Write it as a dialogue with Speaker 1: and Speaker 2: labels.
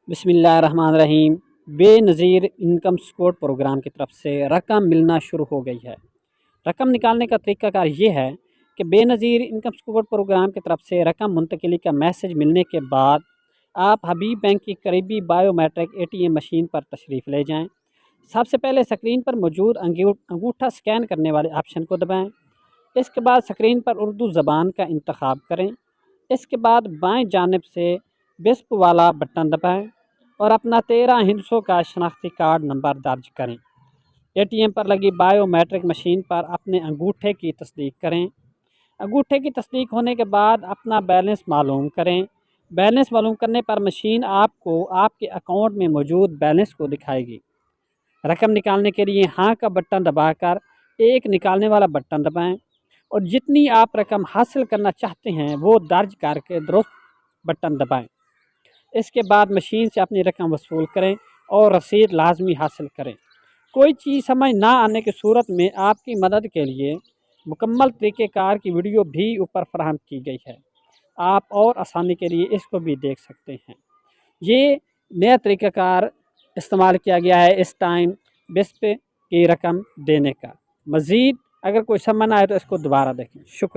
Speaker 1: बिस्मिल्लाहिर्रहमानिर्रहीम। Benazir income support programme की तरफ से रकम मिलना शुरू हो गई है। रकम निकालने का तरीक़ाकार ये है कि बेनज़ीर इनकम सपोर्ट प्रोग्राम की तरफ से रकम मुंतकिली का मैसेज मिलने के बाद आप हबीब बैंक की करीबी बायोमेट्रिक ATM मशीन पर तशरीफ़ ले जाएँ। सबसे पहले स्क्रीन पर मौजूद अंगूठा स्कैन करने वाले ऑप्शन को दबाएँ। इसके बाद स्क्रीन पर उर्दू ज़बान का इंतखाब करें। इसके बाद बाएँ जानिब से विस्प वाला बटन दबाएँ और अपना 13 हिस्सों का शनाख्ती कार्ड नंबर दर्ज करें। ATM पर लगी बायोमेट्रिक मशीन पर अपने अंगूठे की तस्दीक करें। अंगूठे की तस्दीक होने के बाद अपना बैलेंस मालूम करें। बैलेंस मालूम करने पर मशीन आपको आपके अकाउंट में मौजूद बैलेंस को दिखाएगी। रकम निकालने के लिए हाँ का बटन दबाकर एक निकालने वाला बटन दबाएं और जितनी आप रकम हासिल करना चाहते हैं वो दर्ज करके दुरुस्त बटन दबाएं। इसके बाद मशीन से अपनी रकम वसूल करें और रसीद लाजमी हासिल करें। कोई चीज़ समझ ना आने की सूरत में आपकी मदद के लिए मुकम्मल तरीक़ेकार की वीडियो भी ऊपर फराहम की गई है। आप और आसानी के लिए इसको भी देख सकते हैं। ये नया तरीक़ाकार इस्तेमाल किया गया है इस टाइम विस्प की रकम देने का। मज़ीद अगर कोई समझ ना आए तो इसको दोबारा देखें। शुक्रिया।